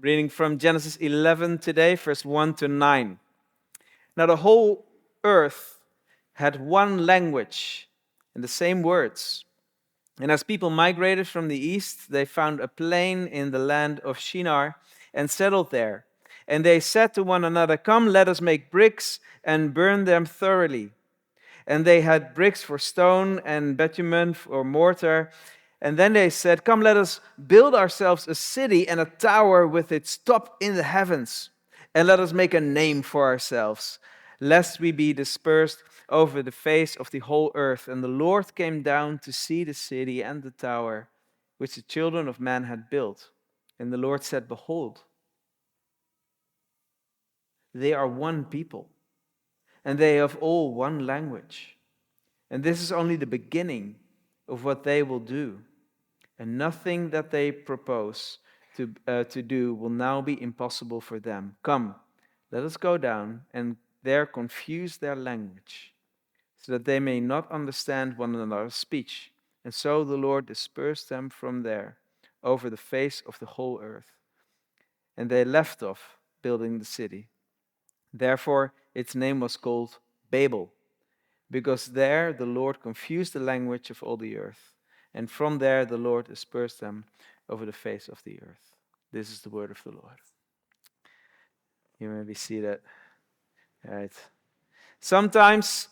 Reading from Genesis 11 today, verse 1 to 9. Now the whole earth had one language and the same words. And as people migrated from the east, they found a plain in the land of Shinar and settled there. And they said to one another, "Come, let us make bricks and burn them thoroughly." And they had bricks for stone and bitumen for mortar. And then they said, "Come, let us build ourselves a city and a tower with its top in the heavens. And let us make a name for ourselves, lest we be dispersed over the face of the whole earth." And the Lord came down to see the city and the tower which the children of man had built. And the Lord said, "Behold, they are one people, and they have all one language. And this is only the beginning of what they will do. And nothing that they propose to do will now be impossible for them. Come, let us go down and there confuse their language, so that they may not understand one another's speech." And so the Lord dispersed them from there over the face of the whole earth. And they left off building the city. Therefore, its name was called Babel, because there the Lord confused the language of all the earth. And from there the Lord dispersed them over the face of the earth. This is the word of the Lord. You may be seated. All right. Sometimes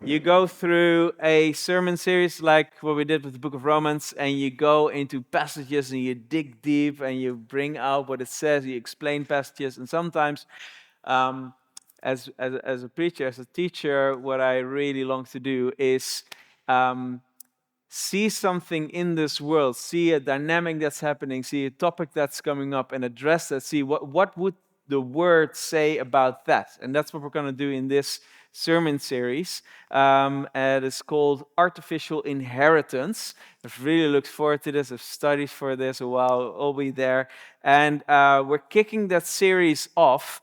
you go through a sermon series like what we did with the book of Romans, and you go into passages and you dig deep and you bring out what it says, you explain passages. And sometimes as a preacher, as a teacher, what I really long to do is see something in this world, see a dynamic that's happening, see a topic that's coming up, and address that. See what would the word say about that? And that's what we're going to do in this sermon series. And it's called Artificial Inheritance. I've really looked forward to this. I've studied for this a while. I'll be there. And we're kicking that series off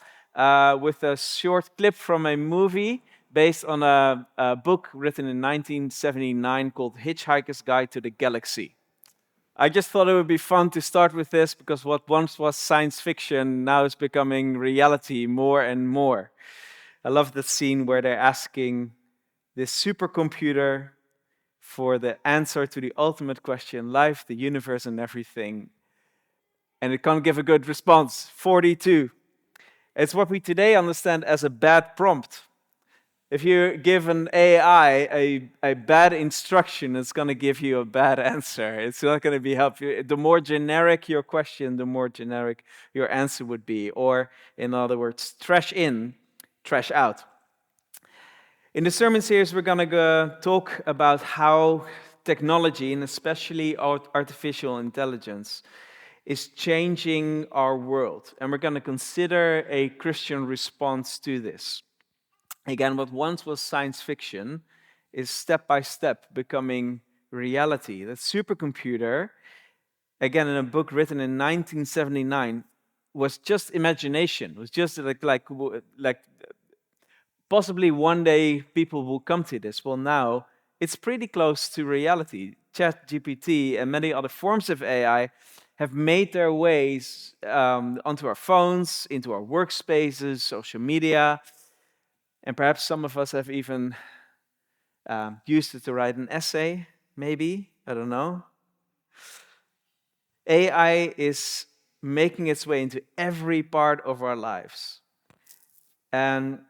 with a short clip from a movie based on a book written in 1979 called Hitchhiker's Guide to the Galaxy. I just thought it would be fun to start with this because what once was science fiction now is becoming reality more and more. I love the scene where they're asking this supercomputer for the answer to the ultimate question, life, the universe, and everything. And it can't give a good response. 42. It's what we today understand as a bad prompt. If you give an AI a bad instruction, it's going to give you a bad answer. It's not going to be helpful. The more generic your question, the more generic your answer would be. Or, in other words, trash in, trash out. In the sermon series, we're going to talk about how technology, and especially artificial intelligence, is changing our world. And we're going to consider a Christian response to this. Again, what once was science fiction is step by step becoming reality. That supercomputer, again, in a book written in 1979, was just imagination. It was just like possibly one day people will come to this. Well, now it's pretty close to reality. ChatGPT and many other forms of AI have made their ways onto our phones, into our workspaces, social media. And perhaps some of us have even used it to write an essay, maybe, I don't know. AI is making its way into every part of our lives. And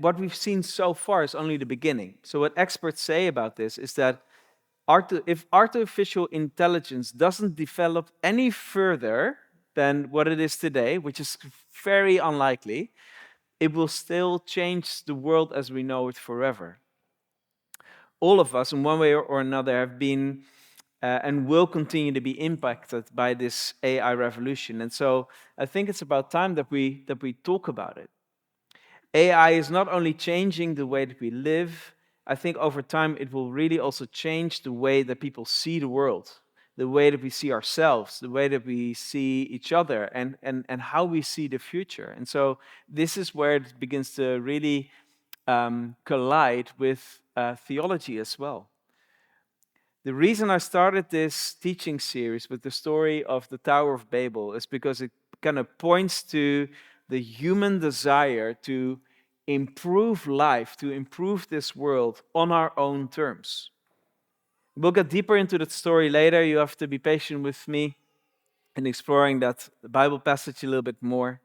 what we've seen so far is only the beginning. So what experts say about this is that if artificial intelligence doesn't develop any further than what it is today, which is very unlikely, it will still change the world as we know it forever. All of us, in one way or another, have been and will continue to be impacted by this AI revolution. And so I think it's about time that we talk about it. AI is not only changing the way that we live, I think over time it will really also change the way that people see the world, the way that we see ourselves, the way that we see each other, and how we see the future. And so this is where it begins to really collide with theology as well. The reason I started this teaching series with the story of the Tower of Babel is because it kind of points to the human desire to improve life, to improve this world on our own terms. We'll get deeper into that story later. You have to be patient with me in exploring that Bible passage a little bit more.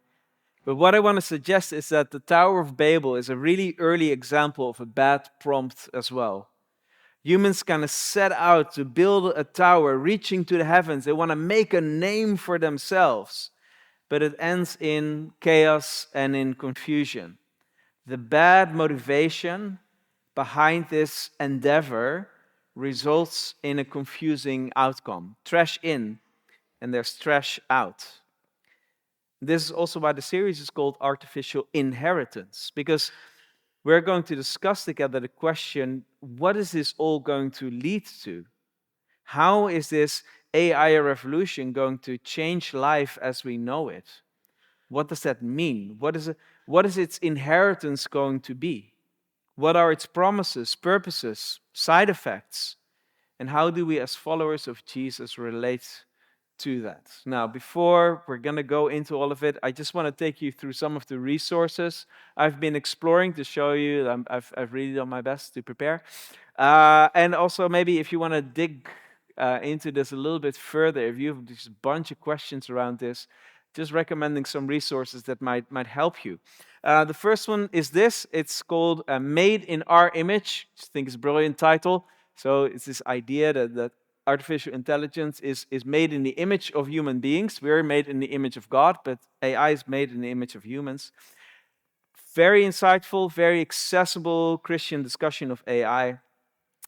But what I want to suggest is that the Tower of Babel is a really early example of a bad prompt as well. Humans kind of set out to build a tower reaching to the heavens. They want to make a name for themselves, but it ends in chaos and in confusion. The bad motivation behind this endeavor results in a confusing outcome. Trash in, and there's trash out. This is also why the series is called Artificial Inheritance, because we're going to discuss together the question, what is this all going to lead to? How is this AI revolution going to change life as we know it? What does that mean? What is its inheritance going to be? What are its promises, purposes, side effects? And how do we, as followers of Jesus, relate to that? Now, before we're going to go into all of it, I just want to take you through some of the resources I've been exploring to show you that I've really done my best to prepare. And also, maybe if you want to dig into this a little bit further, if you have just a bunch of questions around this, just recommending some resources that might help you. The first one is this. It's called Made in Our Image. I think it's a brilliant title. So it's this idea that artificial intelligence is made in the image of human beings. We're made in the image of God, but AI is made in the image of humans. Very insightful, very accessible Christian discussion of AI.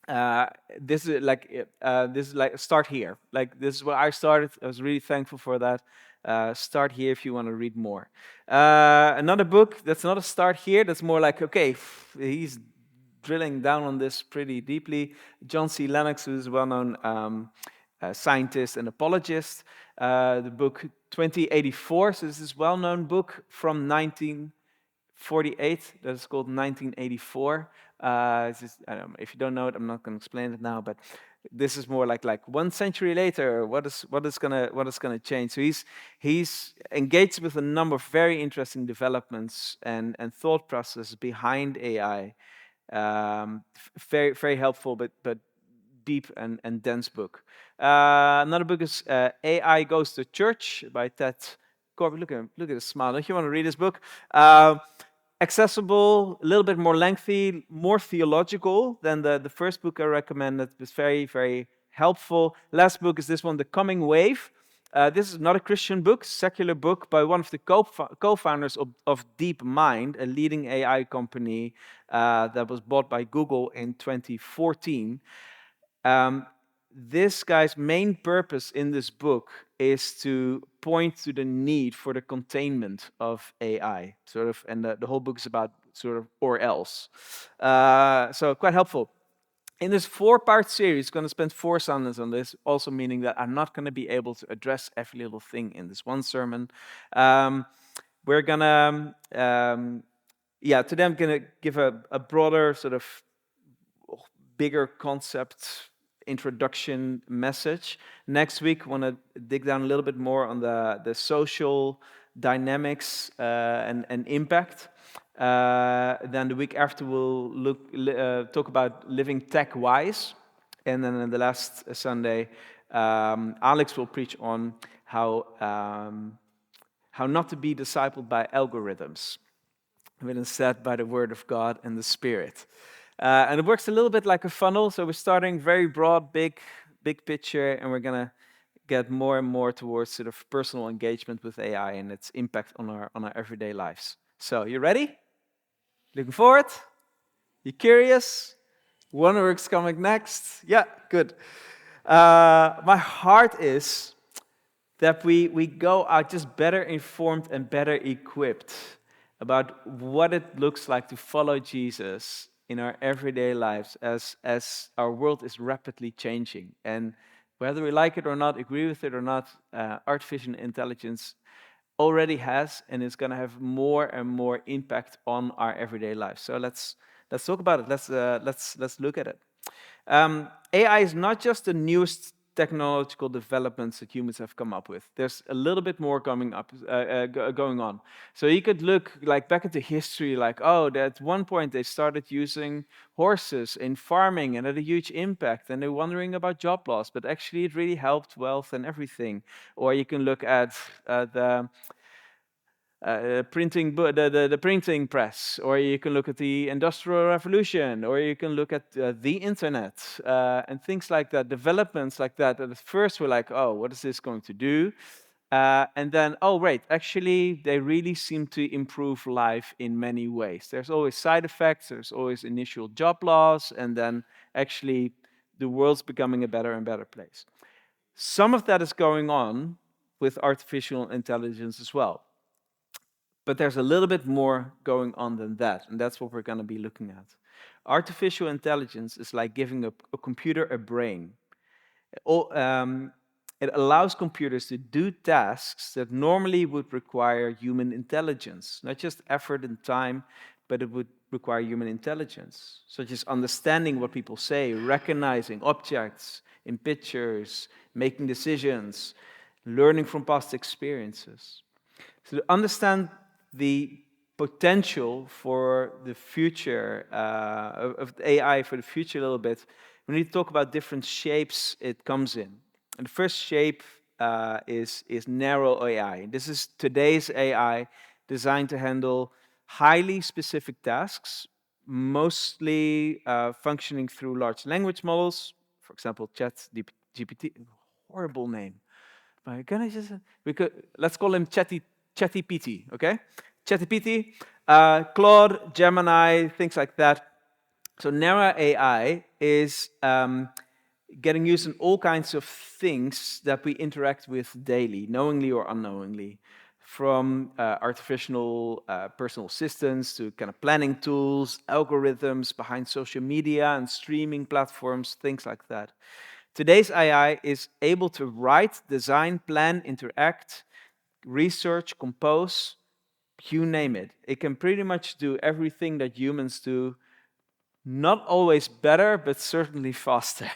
Uh, this is like start here. Like this is where I started. I was really thankful for that. Start here if you want to read more. Another book that's not a start here. That's more like okay, he's drilling down on this pretty deeply. John C. Lennox, who's a well-known scientist and apologist. The book 2084. So this is a well-known book from 1948 that is called 1984. I don't know, if you don't know it, I'm not going to explain it now, but this is more like 1 century later. What is gonna change? So he's engaged with a number of very interesting developments and thought processes behind AI. Very very helpful, but deep and dense book. Another book is AI Goes to Church by Ted Corbett. Look at the smile. Don't you want to read this book? Accessible, a little bit more lengthy, more theological than the first book I recommended. It's very, very helpful. Last book is this one, The Coming Wave. This is not a Christian book, secular book by one of the co-founders of DeepMind, a leading AI company that was bought by Google in 2014. This guy's main purpose in this book is to point to the need for the containment of AI, and the whole book is about or else. So quite helpful. In this 4-part series, going to spend 4 Sundays on this, also meaning that I'm not going to be able to address every little thing in this one sermon. We're gonna, today I'm going to give a broader bigger concept introduction message. Next week, I want to dig down a little bit more on the social dynamics and impact. Then the week after, we'll talk about living tech-wise. And then in the last Sunday, Alex will preach on how not to be discipled by algorithms, but instead by the Word of God and the Spirit. And it works a little bit like a funnel. So we're starting very broad, big picture, and we're going to get more and more towards personal engagement with AI and its impact on our everyday lives. So you ready? Looking forward? You curious? Wonder what's coming next? Yeah, good. My heart is that we go out just better informed and better equipped about what it looks like to follow Jesus in our everyday lives as our world is rapidly changing. And whether we like it or not, agree with it or not, artificial intelligence already has and is going to have more and more impact on our everyday lives. So let's talk about it. Let's look at it. AI is not just the newest technological developments that humans have come up with. There's a little bit more going on. So you could look like back into history, like, oh, at one point they started using horses in farming and had a huge impact, and they're wondering about job loss, but actually it really helped wealth and everything. Or you can look at the the printing press, or you can look at the Industrial Revolution, or you can look at the internet and things like that, developments like that. At first, we're like, oh, what is this going to do? And then, oh, right, actually, they really seem to improve life in many ways. There's always side effects, there's always initial job loss, and then actually, the world's becoming a better and better place. Some of that is going on with artificial intelligence as well. But there's a little bit more going on than that, and that's what we're going to be looking at. Artificial intelligence is like giving a computer a brain. It allows computers to do tasks that normally would require human intelligence, not just effort and time, but it would require human intelligence, such as understanding what people say, recognizing objects in pictures, making decisions, learning from past experiences. So to understand the potential for the future of AI for the future a little bit, we need to talk about different shapes it comes in. And the first shape is narrow AI. This is today's AI designed to handle highly specific tasks, mostly functioning through large language models, for example, ChatGPT, horrible name. But can I just let's call him ChatGPT, okay? ChatGPT, Claude, Gemini, things like that. So narrow AI is getting used in all kinds of things that we interact with daily, knowingly or unknowingly, from artificial personal assistants to kind of planning tools, algorithms behind social media and streaming platforms, things like that. Today's AI is able to write, design, plan, interact, research, compose, you name it. It can pretty much do everything that humans do, not always better, but certainly faster.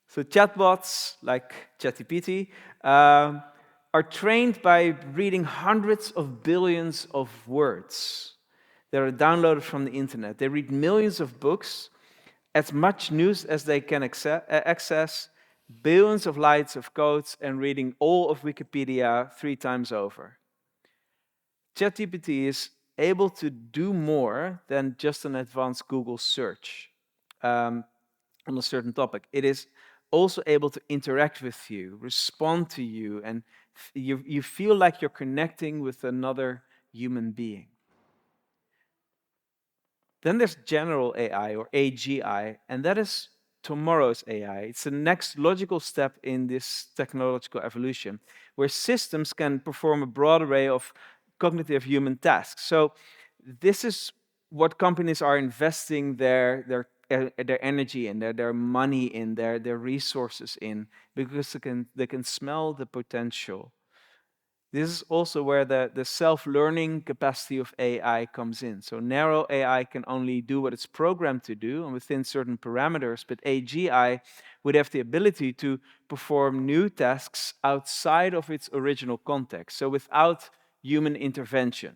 So chatbots like ChatGPT are trained by reading hundreds of billions of words that are downloaded from the internet. They read millions of books, as much news as they can access, billions of lines of codes, and reading all of Wikipedia 3 times over. ChatGPT is able to do more than just an advanced Google search on a certain topic. It is also able to interact with you, respond to you, and you feel like you're connecting with another human being. Then there's general AI or AGI, and that is tomorrow's AI. It's the next logical step in this technological evolution, where systems can perform a broad array of cognitive human tasks. So this is what companies are investing their energy in, their money in, their resources in, because they can smell the potential. This is also where the self-learning capacity of AI comes in. So narrow AI can only do what it's programmed to do and within certain parameters, but AGI would have the ability to perform new tasks outside of its original context, so without human intervention.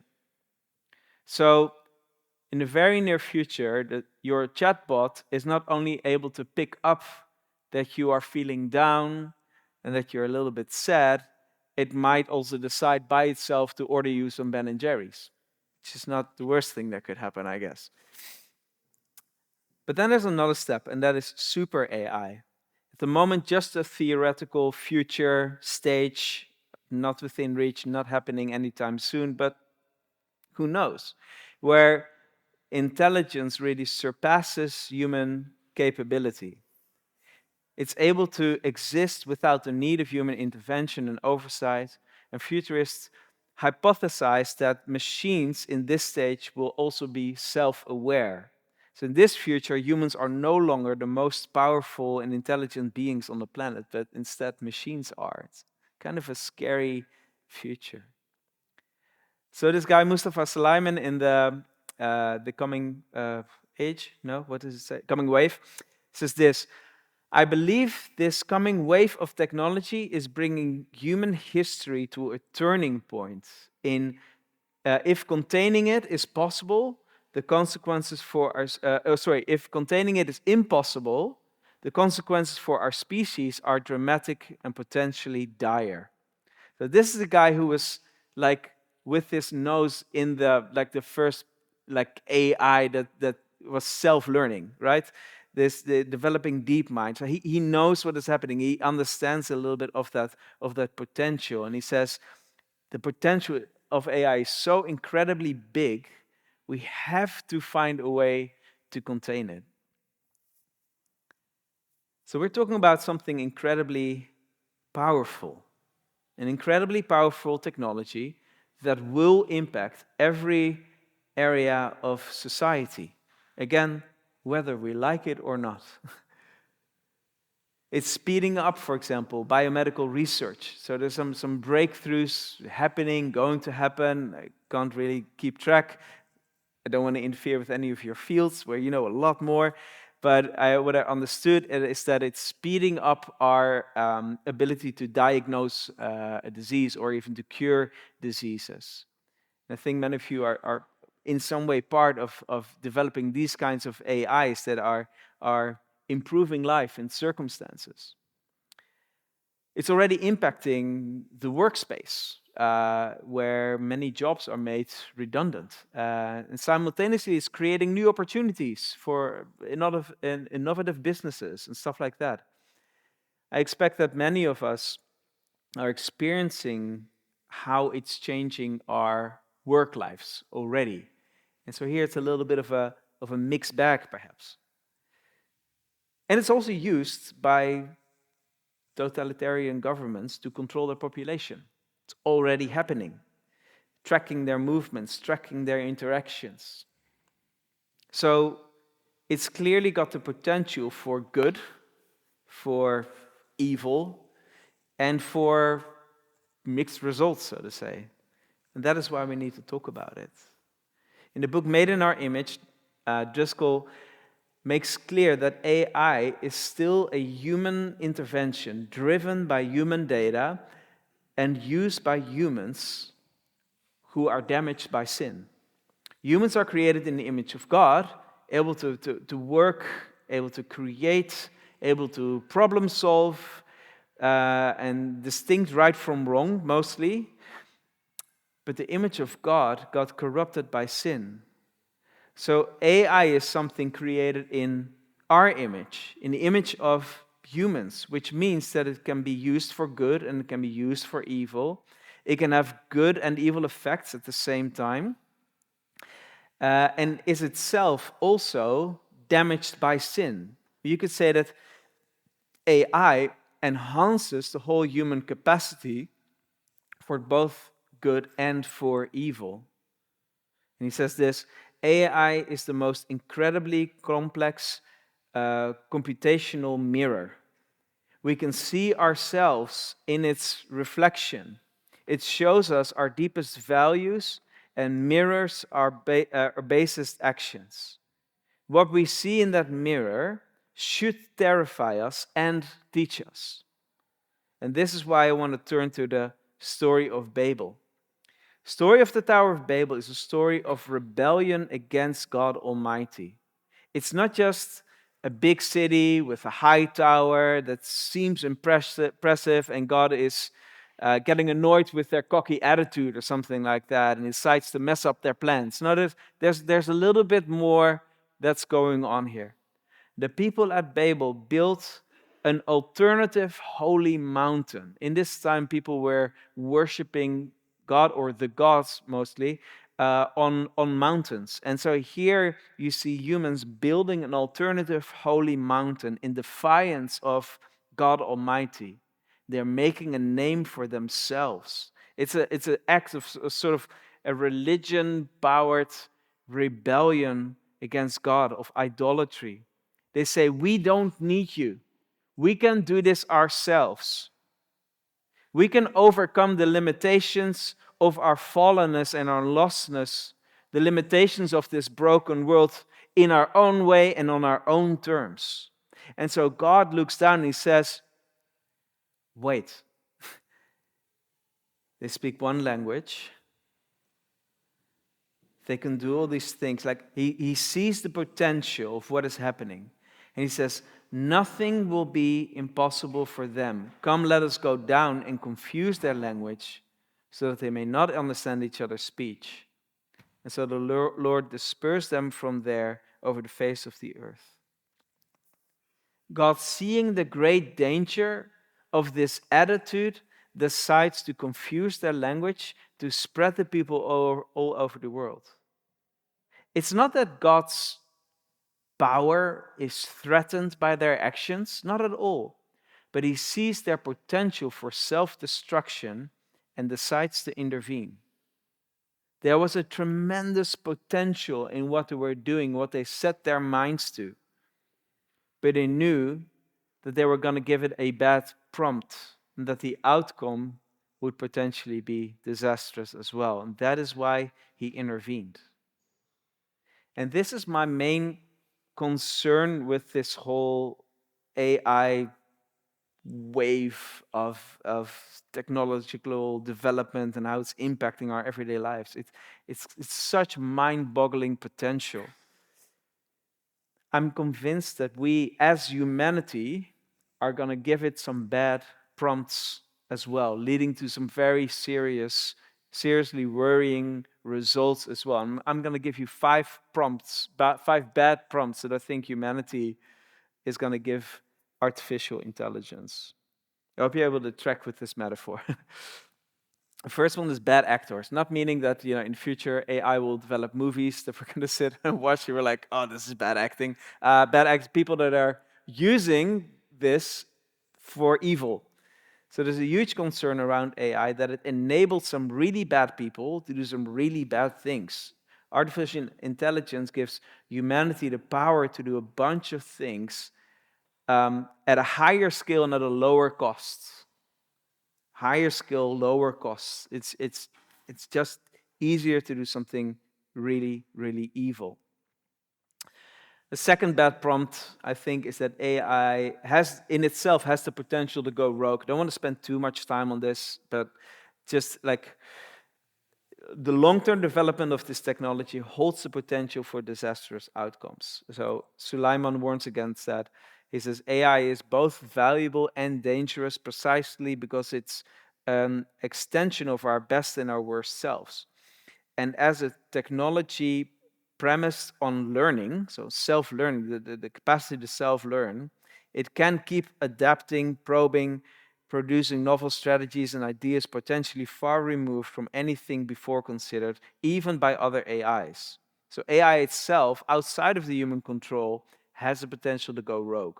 So in the very near future, your chatbot is not only able to pick up that you are feeling down and that you're a little bit sad, it might also decide by itself to order you some Ben and Jerry's, which is not the worst thing that could happen, I guess. But then there's another step, and that is super AI. At the moment, just a theoretical future stage, not within reach, not happening anytime soon, but who knows? Where intelligence really surpasses human capability. It's able to exist without the need of human intervention and oversight, and futurists hypothesize that machines in this stage will also be self-aware. So in this future, humans are no longer the most powerful and intelligent beings on the planet, but instead machines are. It's kind of a scary future. So this guy Mustafa Sulaiman in the coming age, no, what does it say? Coming wave. says this: I believe this coming wave of technology is bringing human history to a turning point in if containing it is possible, the consequences for our if containing it is impossible, the consequences for our species are dramatic and potentially dire. So this is a guy who was like with his nose in the first like AI that was self-learning, right? The developing deep mind. So he knows what is happening. He understands a little bit of that potential. And he says the potential of AI is so incredibly big, we have to find a way to contain it. So we're talking about something incredibly powerful, an incredibly powerful technology that will impact every area of society. Again, whether we like it or not. It's speeding up, for example, biomedical research. So there's some breakthroughs happening, going to happen. I can't really keep track. I don't want to interfere with any of your fields where you know a lot more. But what I understood is that it's speeding up our ability to diagnose a disease or even to cure diseases. And I think many of you are in some way part of developing these kinds of AIs that are improving life in circumstances. It's already impacting the workspace, where many jobs are made redundant. And simultaneously, it's creating new opportunities for innovative businesses and stuff like that. I expect that many of us are experiencing how it's changing our work lives already. And so here it's a little bit of a mixed bag, perhaps. And it's also used by totalitarian governments to control their population. It's already happening, tracking their movements, tracking their interactions. So it's clearly got the potential for good, for evil, and for mixed results, so to say. And that is why we need to talk about it. In the book Made in Our Image, Driscoll makes clear that AI is still a human intervention driven by human data and used by humans who are damaged by sin. Humans are created in the image of God, able to work, able to create, able to problem solve, and distinct right from wrong, mostly. But the image of God got corrupted by sin. So AI is something created in our image, in the image of humans, which means that it can be used for good and it can be used for evil. It can have good and evil effects at the same time, and is itself also damaged by sin. You could say that AI enhances the whole human capacity for both good and for evil. And he says this: AI is the most incredibly complex computational mirror. We can see ourselves in its reflection. It shows us our deepest values and mirrors our basest actions. What we see in that mirror should terrify us and teach us. And this is why I want to turn to the story of Babel. Story of the Tower of Babel is a story of rebellion against God Almighty. It's not just a big city with a high tower that seems impressive and God is getting annoyed with their cocky attitude or something like that and decides to mess up their plans. No, there's a little bit more that's going on here. The people at Babel built an alternative holy mountain. In this time, people were worshiping God, or the gods mostly, on mountains. And so here you see humans building an alternative holy mountain in defiance of God Almighty. They're making a name for themselves. It's an act of sort of a religion-powered rebellion against God, of idolatry. They say, we don't need you. We can do this ourselves. We can overcome the limitations of our fallenness and our lostness, the limitations of this broken world in our own way and on our own terms. And so God looks down and he says, wait, they speak one language. They can do all these things. Like he sees the potential of what is happening. And he says, nothing will be impossible for them. Come, let us go down and confuse their language so that they may not understand each other's speech. And so the Lord dispersed them from there over the face of the earth. God, seeing the great danger of this attitude, decides to confuse their language to spread the people all over the world. It's not that God's power is threatened by their actions, not at all. But he sees their potential for self-destruction and decides to intervene. There was a tremendous potential in what they were doing, what they set their minds to. But they knew that they were going to give it a bad prompt and that the outcome would potentially be disastrous as well. And that is why he intervened. And this is my main concern with this whole AI wave of technological development and how it's impacting our everyday lives. It's such mind-boggling potential. I'm convinced that we, as humanity, are going to give it some bad prompts as well, leading to some very seriously worrying results as well. I'm going to give you 5 prompts, 5 bad prompts that I think humanity is going to give artificial intelligence. I hope you're able to track with this metaphor. The first one is bad actors, not meaning that in future AI will develop movies that we're going to sit and watch. We're like, oh, this is bad acting. People that are using this for evil. So there's a huge concern around AI that it enables some really bad people to do some really bad things. Artificial intelligence gives humanity the power to do a bunch of things at a higher scale and at a lower cost. Higher skill, lower costs. It's just easier to do something really, really evil. The second bad prompt, I think, is that AI has the potential to go rogue. I don't want to spend too much time on this, but just like the long-term development of this technology holds the potential for disastrous outcomes. So Sulaiman warns against that. He says AI is both valuable and dangerous precisely because it's an extension of our best and our worst selves. And as a technology premised on learning, so self-learning, the capacity to self-learn, it can keep adapting, probing, producing novel strategies and ideas potentially far removed from anything before considered, even by other AIs. So AI itself, outside of the human control, has the potential to go rogue.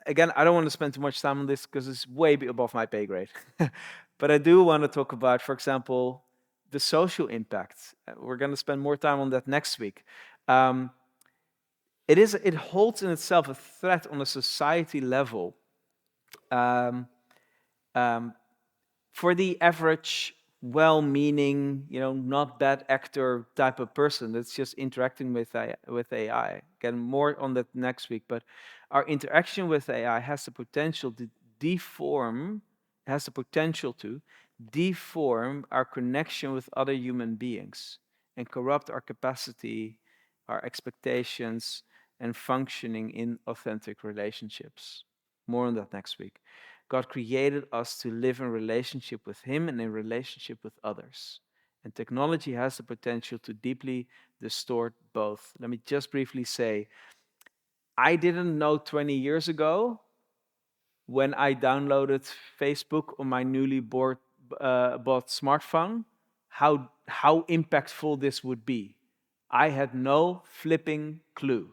Again, I don't want to spend too much time on this because it's way above my pay grade. But I do want to talk about, for example, the social impact. We're going to spend more time on that next week. It holds in itself a threat on a society level. For the average well-meaning, not bad actor type of person that's just interacting with AI. Again, more on that next week. But our interaction with AI has the potential to deform our connection with other human beings and corrupt our capacity, our expectations, and functioning in authentic relationships. More on that next week. God created us to live in relationship with Him and in relationship with others. And technology has the potential to deeply distort both. Let me just briefly say, I didn't know 20 years ago when I downloaded Facebook on my newly bought smartphone how impactful this would be. I had no flipping clue.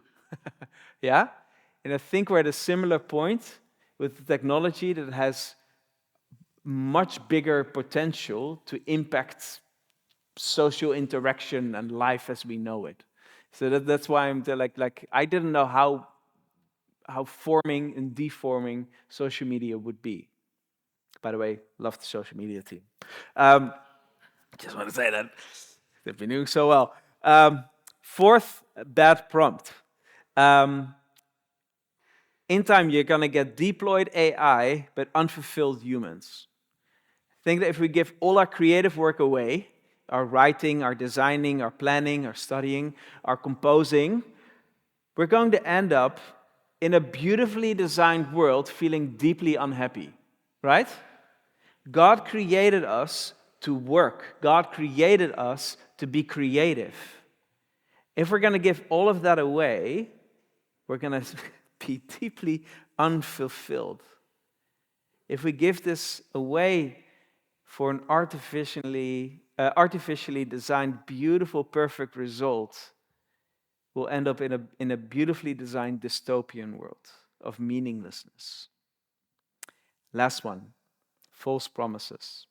Yeah? And I think we're at a similar point with the technology that has much bigger potential to impact social interaction and life as we know it. So that's why I'm like I didn't know how forming and deforming social media would be. By the way, love the social media team. Just want to say that they've been doing so well. Fourth bad prompt. In time, you're going to get deployed AI, but unfulfilled humans. Think that if we give all our creative work away, our writing, our designing, our planning, our studying, our composing, we're going to end up in a beautifully designed world feeling deeply unhappy, right? God created us to work. God created us to be creative. If we're going to give all of that away, we're going to be deeply unfulfilled. If we give this away for an artificially designed, beautiful, perfect result, we'll end up in a beautifully designed dystopian world of meaninglessness. Last one, false promises.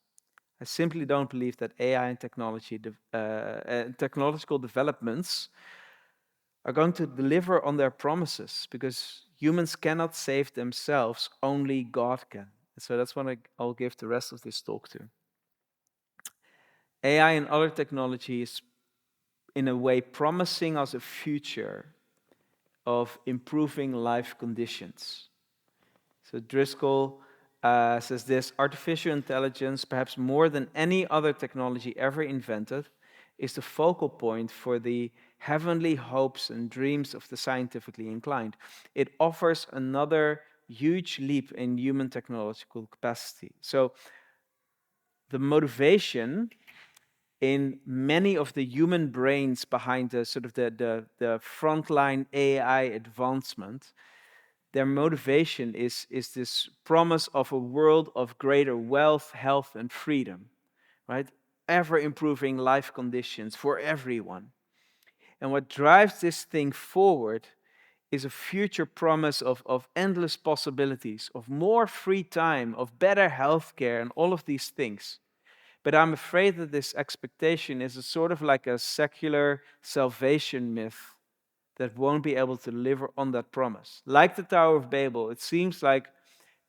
I simply don't believe that AI and technological developments are going to deliver on their promises because humans cannot save themselves, only God can. So that's what I'll give the rest of this talk to. AI and other technologies, in a way, promising us a future of improving life conditions. So Driscoll says this: artificial intelligence, perhaps more than any other technology ever invented, is the focal point for the heavenly hopes and dreams of the scientifically inclined. It offers another huge leap in human technological capacity. So the motivation in many of the human brains behind the sort of the frontline AI advancement, their motivation is this promise of a world of greater wealth, health, and freedom, right? Ever improving life conditions for everyone. And what drives this thing forward is a future promise of endless possibilities, of more free time, of better healthcare, and all of these things. But I'm afraid that this expectation is a sort of like a secular salvation myth that won't be able to deliver on that promise. Like the Tower of Babel, it seems like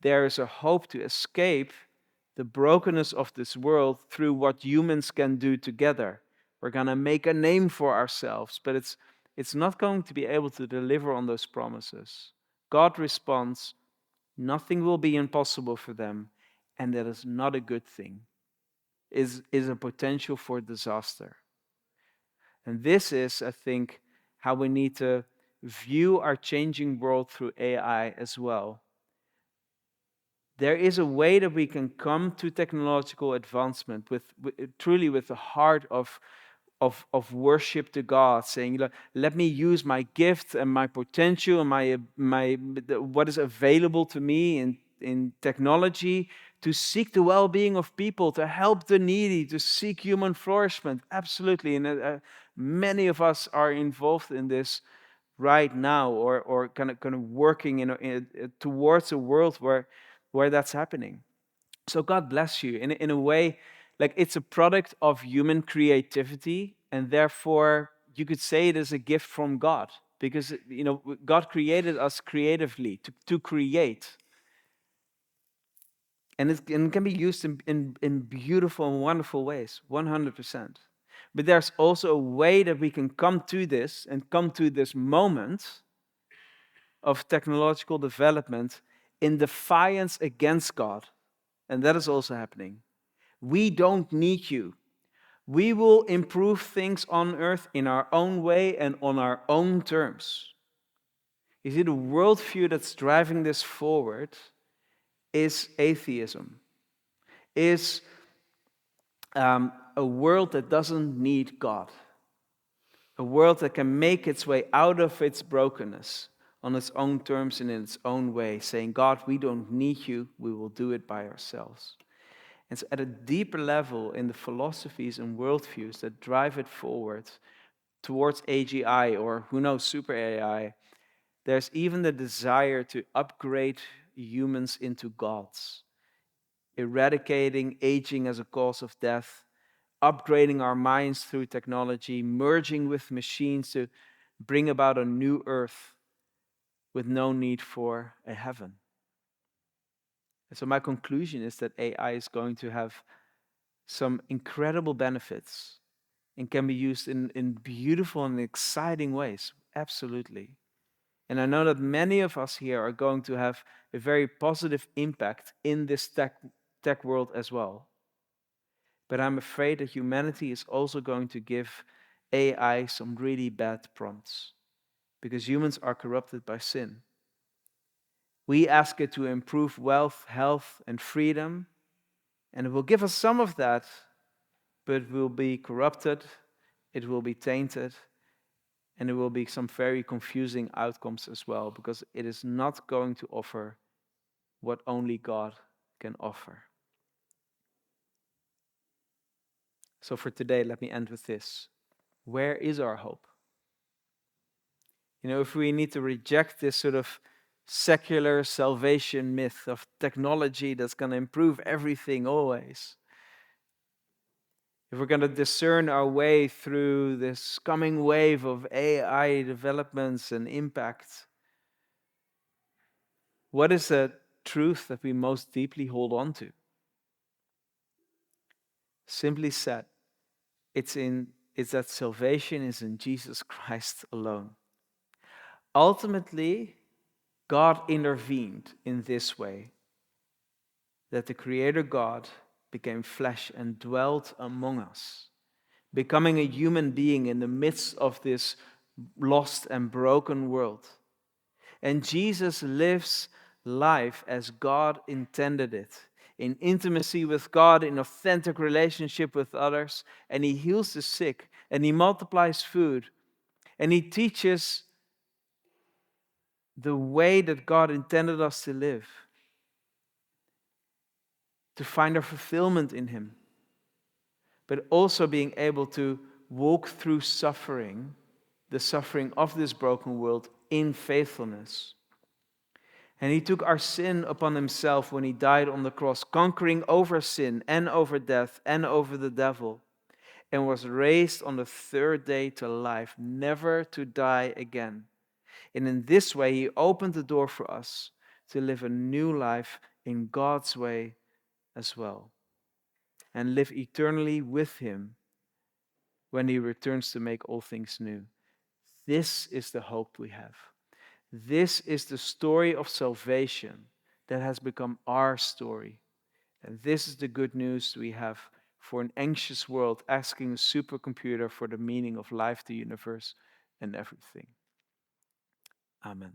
there is a hope to escape the brokenness of this world through what humans can do together. We're going to make a name for ourselves, but it's not going to be able to deliver on those promises. God responds, nothing will be impossible for them, and that is not a good thing. Is a potential for disaster. And this is, I think, how we need to view our changing world through AI as well. There is a way that we can come to technological advancement truly with the heart of worship to God, saying, let me use my gift and my potential and what is available to me in technology to seek the well-being of people, to help the needy, to seek human flourishment. Absolutely. And many of us are involved in this right now, or kind of working towards a world where that's happening. So God bless you. In a way, like it's a product of human creativity, and therefore you could say it is a gift from God, because God created us creatively to create. And it can be used in beautiful and wonderful ways, 100%. But there's also a way that we can come to this and come to this moment of technological development in defiance against God. And that is also happening. We don't need you. We will improve things on earth in our own way and on our own terms. You see, the worldview that's driving this forward is atheism, is a world that doesn't need God, a world that can make its way out of its brokenness on its own terms and in its own way, saying, God, we don't need you, we will do it by ourselves. And so at a deeper level in the philosophies and worldviews that drive it forward towards AGI, or who knows, super AI, there's even the desire to upgrade humans into gods, eradicating aging as a cause of death, upgrading our minds through technology, merging with machines to bring about a new earth with no need for a heaven. And so my conclusion is that AI is going to have some incredible benefits and can be used in beautiful and exciting ways. Absolutely. And I know that many of us here are going to have a very positive impact in this tech world as well. But I'm afraid that humanity is also going to give AI some really bad prompts because humans are corrupted by sin. We ask it to improve wealth, health, and freedom, and it will give us some of that, but it will be corrupted, it will be tainted, and there will be some very confusing outcomes as well, because it is not going to offer what only God can offer. So for today, let me end with this. Where is our hope? If we need to reject this sort of secular salvation myth of technology that's going to improve everything always, if we're going to discern our way through this coming wave of AI developments and impact, what is the truth that we most deeply hold on to? Simply said, it's that salvation is in Jesus Christ alone. Ultimately, God intervened in this way, that the Creator God became flesh and dwelt among us, becoming a human being in the midst of this lost and broken world. And Jesus lives life as God intended it, in intimacy with God, in authentic relationship with others, and he heals the sick, and he multiplies food, and he teaches the way that God intended us to live, to find our fulfillment in him, but also being able to walk through suffering, the suffering of this broken world, in faithfulness. And he took our sin upon himself when he died on the cross, conquering over sin and over death and over the devil, and was raised on the third day to life, never to die again. And in this way, he opened the door for us to live a new life in God's way as well, and live eternally with him when he returns to make all things new. This is the hope we have. This is the story of salvation that has become our story. And this is the good news we have for an anxious world asking a supercomputer for the meaning of life, the universe, and everything. Amen.